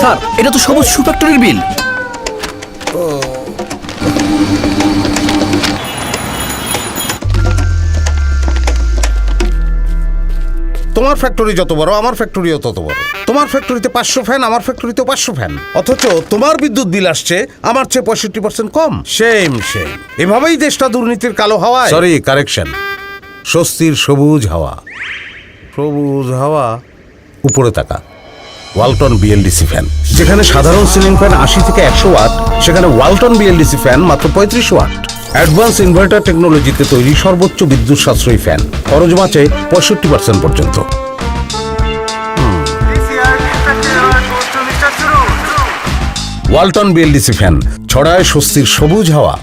Sir, এটা তো সবুজ শু ফ্যাক্টরির বিল। তোমার ফ্যাক্টরি যত বড় আমার ফ্যাক্টরিও তত বড়। তোমার ফ্যাক্টরিতে 500 ফ্যান, আমার ফ্যাক্টরিতে 500 ফ্যান, অথচ তোমার বিদ্যুৎ বিল আসছে আমার চেয়ে 65% কম। Same same. এভাবেই দেশটা দুর্নীতির কালো হাওয়ায়, সরি কারেকশন, স্বস্তির সবুজ হাওয়া। সবুজ হাওয়া। উপরে তাকা, ওয়ালটন বিএলডিসি ফ্যান। যেখানে সাধারণ সিলিং ফ্যান 80 থেকে 100 ওয়াট, সেখানে ওয়ালটন বিএলডিসি ফ্যান মাত্র 35 ওয়াট। অ্যাডভান্স ইনভার্টার টেকনোলজিতে তৈরি সর্বোচ্চ বিদ্যুৎ সাশ্রয়ী ফ্যান, খরচ বাঁচে 65% পর্যন্ত। ওয়ালটন বিএলডিসি ফ্যান ছড়ায় স্বস্তির সবুজ হাওয়া।